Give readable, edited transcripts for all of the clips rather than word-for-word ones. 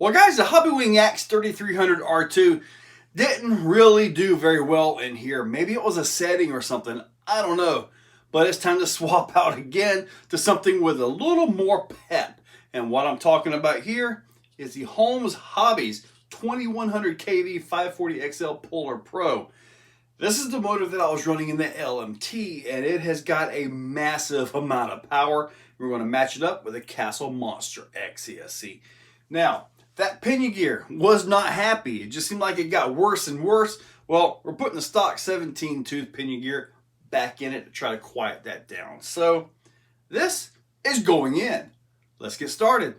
Well guys, the Hobbywing Axe 3300 R2 didn't really do very well in here. Maybe it was a setting or something, I don't know. But it's time to swap out again to something with a little more pep. And what I'm talking about here is the Holmes Hobbies 2100 kV 540 XL Polar Pro. This is the motor that I was running in the LMT, and it has got a massive amount of power. We're going to match it up with a Castle Monster XCSC. Now, that pinion gear was not happy. It just seemed like it got worse and worse. Well, we're putting the stock 17 tooth pinion gear back in it to try to quiet that down. So this is going in. Let's get started.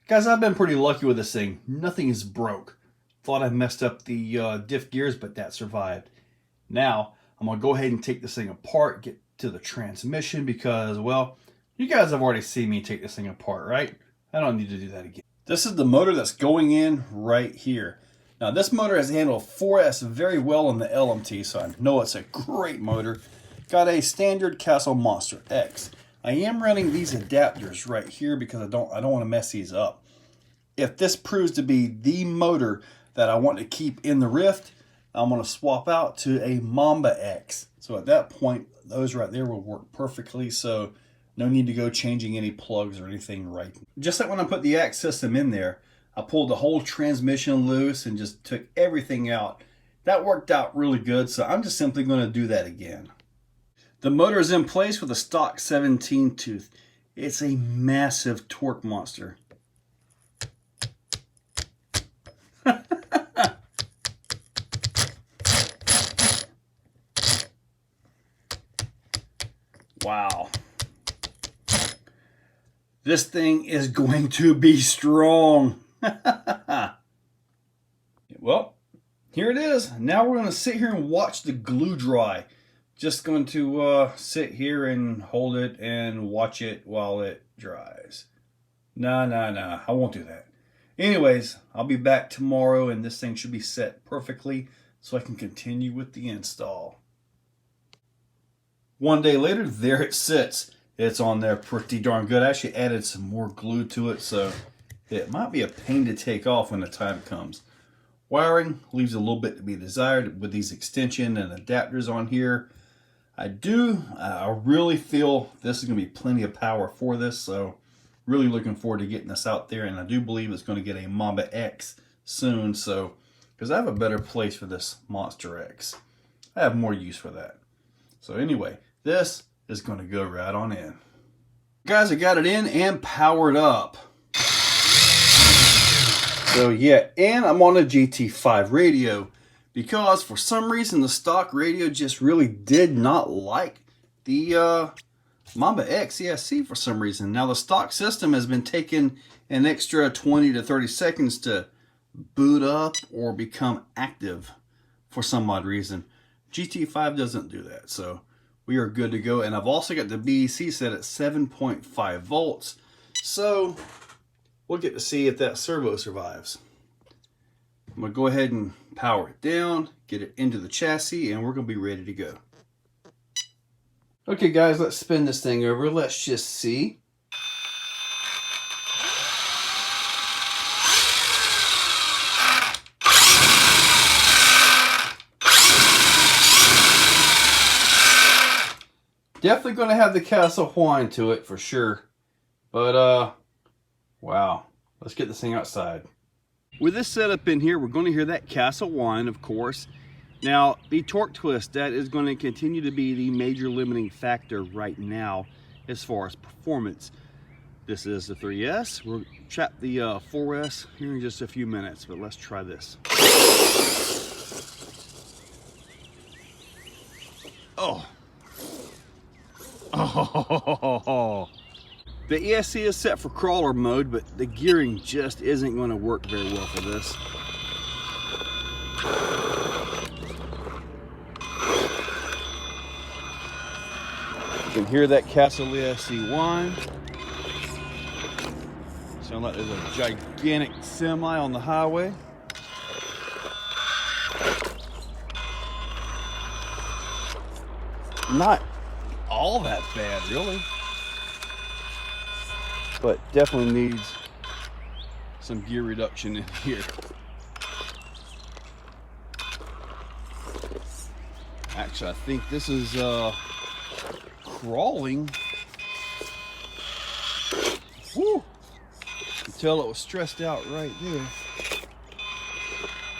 Guys, I've been pretty lucky with this thing. Nothing is broke. Thought I messed up the diff gears, but that survived. Now, I'm going to go ahead and take this thing apart, get to the transmission because, well, you guys have already seen me take this thing apart, right? I don't need to do that again. This is the motor that's going in right here. Now this motor has handled 4S very well in the LMT, so I know it's a great motor. Got a standard Castle Monster X. I am running these adapters right here because I don't want to mess these up. If this proves to be the motor that I want to keep in the Ryft, I'm going to swap out to a Mamba X. So at that point, those right there will work perfectly. So no need to go changing any plugs or anything right. Just like when I put the Axe system in there, I pulled the whole transmission loose and just took everything out. That worked out really good, so I'm just simply going to do that again. The motor is in place with a stock 17 tooth. It's a massive torque monster. Wow. This thing is going to be strong. Well, here it is. Now we're going to sit here and watch the glue dry. Just going to sit here and hold it and watch it while it dries. Nah, I won't do that. Anyways, I'll be back tomorrow and this thing should be set perfectly so I can continue with the install. One day later, there it sits. It's on there pretty darn good. I actually added some more glue to it, so it might be a pain to take off when the time comes. Wiring leaves a little bit to be desired with these extension and adapters on here. I really feel this is going to be plenty of power for this, so really looking forward to getting this out there, and I do believe it's going to get a Mamba X soon, so because I have a better place for this Monster X. I have more use for that. So anyway, this is going to go right on in. Guys, I got it in and powered up. So yeah, and I'm on a GT5 radio because for some reason the stock radio just really did not like the Mamba X ESC for some reason. Now the stock system has been taking an extra 20 to 30 seconds to boot up or become active for some odd reason. GT5 doesn't do that, so we are good to go. And I've also got the BEC set at 7.5 volts. So we'll get to see if that servo survives. I'm going to go ahead and power it down, get it into the chassis, and we're going to be ready to go. Okay guys, let's spin this thing over. Let's just see. Definitely going to have the Castle whine to it for sure. But, wow. Let's get this thing outside. With this setup in here, we're going to hear that Castle whine, of course. Now, the torque twist, that is going to continue to be the major limiting factor right now as far as performance. This is the 3S. We'll trap the 4S here in just a few minutes, but let's try this. Oh. Oh, the ESC is set for crawler mode, but the gearing just isn't going to work very well for this. You can hear that Castle ESC whine. Sounds like there's a gigantic semi on the highway. Not all that bad, really, but definitely needs some gear reduction in here. Actually, I think this is crawling. Woo! You can tell it was stressed out right there.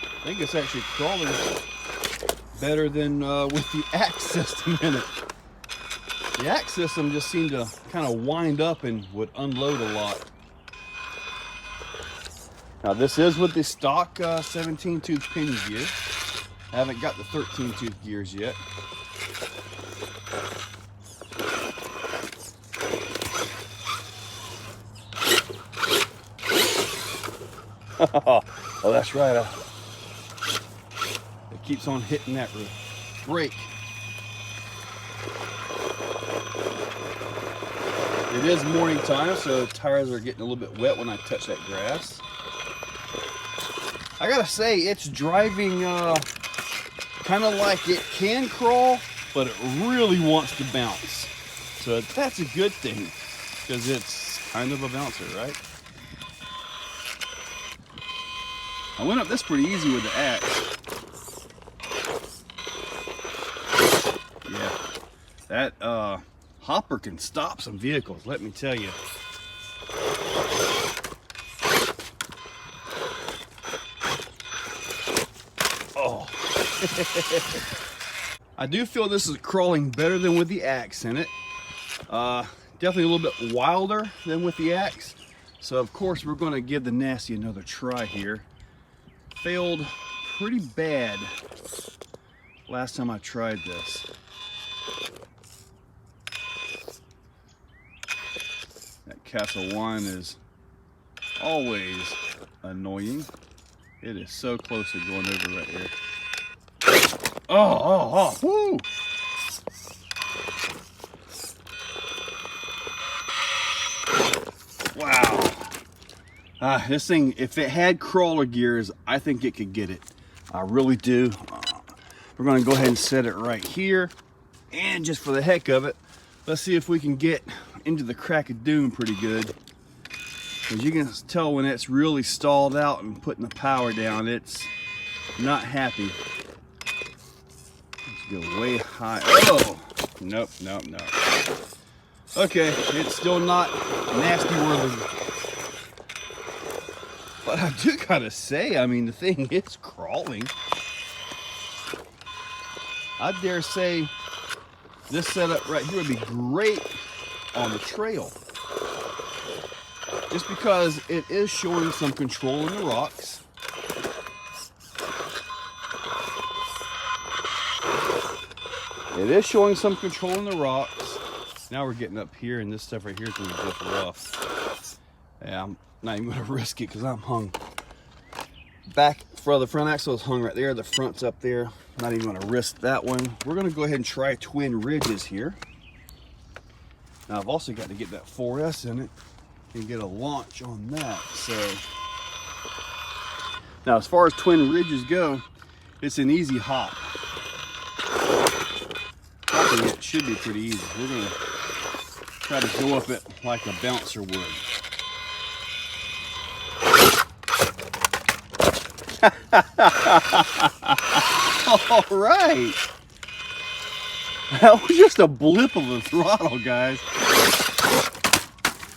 I think it's actually crawling better than with the Axe system in it. The Axe system just seemed to kind of wind up and would unload a lot. Now this is with the stock 17 tooth pinion gear. I haven't got the 13 tooth gears yet. Oh, that's right. It keeps on hitting that brake. It is morning time, so the tires are getting a little bit wet when I touch that grass. I gotta say, it's driving kind of like it can crawl, but it really wants to bounce. So that's a good thing, because it's kind of a bouncer, right? I went up this pretty easy with the Axe. Yeah, that hopper can stop some vehicles, let me tell you. Oh. I do feel this is crawling better than with the Axe in it. Definitely a little bit wilder than with the Axe. So of course we're going to give the nasty another try here. Failed pretty bad last time I tried this. That Castle One is always annoying. It is so close to going over right here. Oh, woo! Wow. This thing, if it had crawler gears, I think it could get it. I really do. We're going to go ahead and set it right here. And just for the heck of it, let's see if we can get into the crack of doom pretty good. Because you can tell when it's really stalled out and putting the power down, it's not happy. Let's go way high. Oh! Nope. Okay, it's still not nasty worthy. But I do gotta say, I mean, the thing is crawling. I dare say this setup right here would be great on the trail. Just because it is showing some control in the rocks. It is showing some control in the rocks. Now we're getting up here, and this stuff right here is going to be just rough. Yeah, I'm not even going to risk it because I'm hung back. For the front axle is hung right there. The front's up there. Not even going to risk that one. We're going to go ahead and try twin ridges here. Now I've also got to get that 4S in it and get a launch on that. So now as far as twin ridges go, it's an easy hop. Hopping it should be pretty easy. We're going to try to go up it like a bouncer would. All right. That was just a blip of the throttle, guys.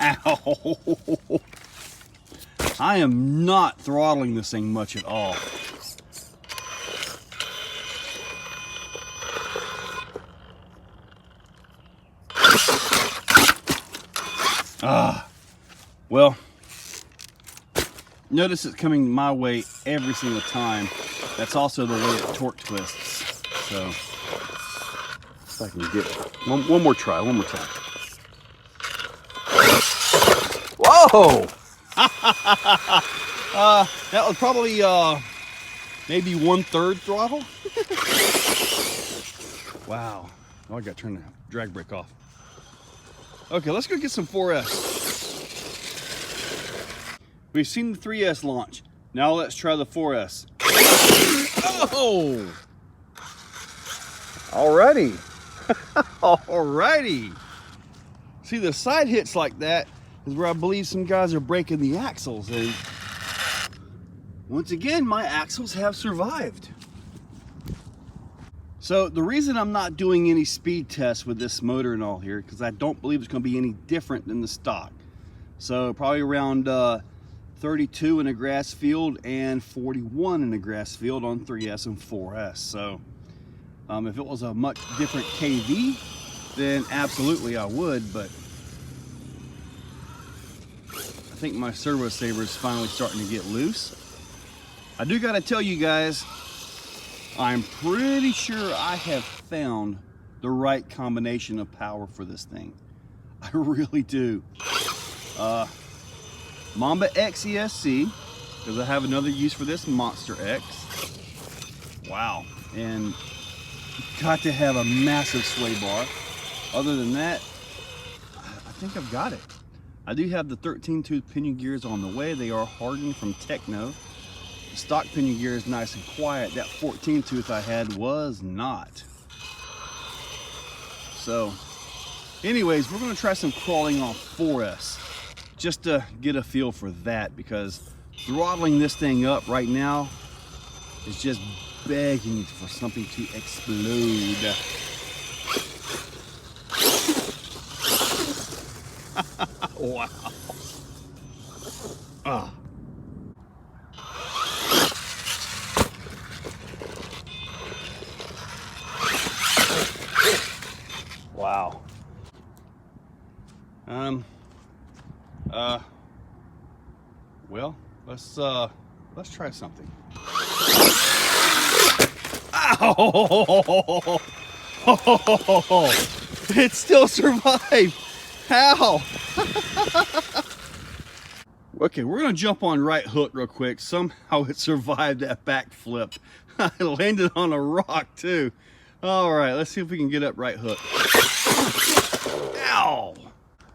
Ow. I am not throttling this thing much at all. Well, notice it's coming my way every single time. That's also the way it torque twists. So, if I can get one more try, Whoa! That was probably maybe 1/3 throttle. Wow. Oh, I got to turn the drag brake off. Okay, let's go get some 4S. We've seen the 3S launch. Now let's try the 4S. Oh! Alrighty. Alrighty. See, the side hits like that is where I believe some guys are breaking the axles. once again, my axles have survived. So the reason I'm not doing any speed tests with this motor and all here, because I don't believe it's going to be any different than the stock. So probably around 32 in a grass field and 41 in a grass field on 3S and 4S. So if it was a much different KV, then absolutely I would, but I think my servo saver is finally starting to get loose. I do got to tell you guys, I'm pretty sure I have found the right combination of power for this thing. I really do. Mamba X ESC, because I have another use for this Monster X. Wow. And got to have a massive sway bar. Other than that, I think I've got it. I do have the 13 tooth pinion gears on the way. They are hardened from Techno. The stock pinion gear is nice and quiet. That 14 tooth I had was not. So anyways, we're going to try some crawling on 4S just to get a feel for that, because throttling this thing up right now is just begging for something to explode. Wow. Ah. Wow. Well, let's try something. Ow! It still survived. How? Okay, we're gonna jump on right hook real quick. Somehow it survived that backflip. I landed on a rock too. All right, let's see if we can get up right hook. Ow!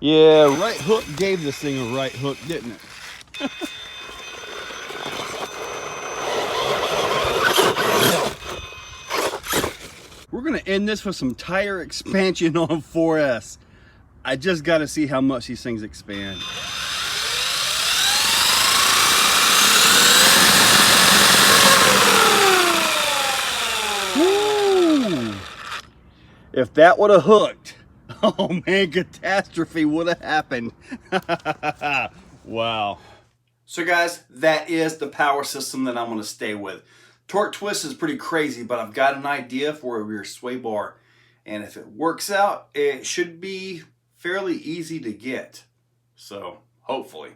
Yeah, right hook gave this thing a right hook, didn't it? We're gonna end this with some tire expansion on 4S. I just gotta see how much these things expand. Woo! If that would have hooked, oh man, catastrophe would have happened. Wow. So guys, that is the power system that I'm gonna stay with. Torque twist is pretty crazy, but I've got an idea for a rear sway bar. And if it works out, it should be fairly easy to get. So hopefully.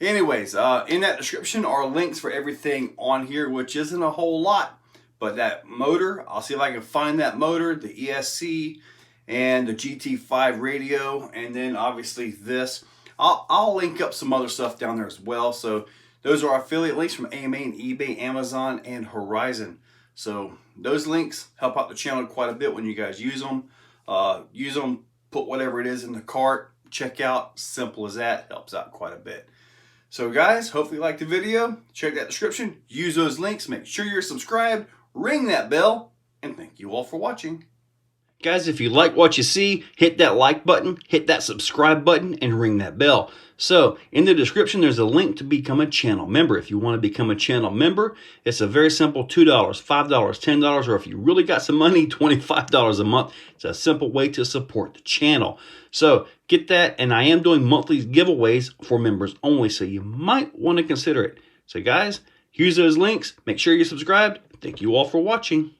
Anyways, in that description are links for everything on here, which isn't a whole lot. But that motor, I'll see if I can find that motor, the ESC, and the GT5 radio, and then obviously this. I'll link up some other stuff down there as well. So those are our affiliate links from AMA and eBay, Amazon, and Horizon. So those links help out the channel quite a bit when you guys use them. Put whatever it is in the cart, check out, simple as that, helps out quite a bit. So guys, hopefully you liked the video. Check that description, use those links, make sure you're subscribed, ring that bell, and thank you all for watching. Guys, if you like what you see, hit that like button, hit that subscribe button, and ring that bell. So, in the description, there's a link to become a channel member. If you want to become a channel member, it's a very simple $2, $5, $10, or if you really got some money, $25 a month. It's a simple way to support the channel. So, get that, and I am doing monthly giveaways for members only, so you might want to consider it. So, guys, use those links, make sure you're subscribed. Thank you all for watching.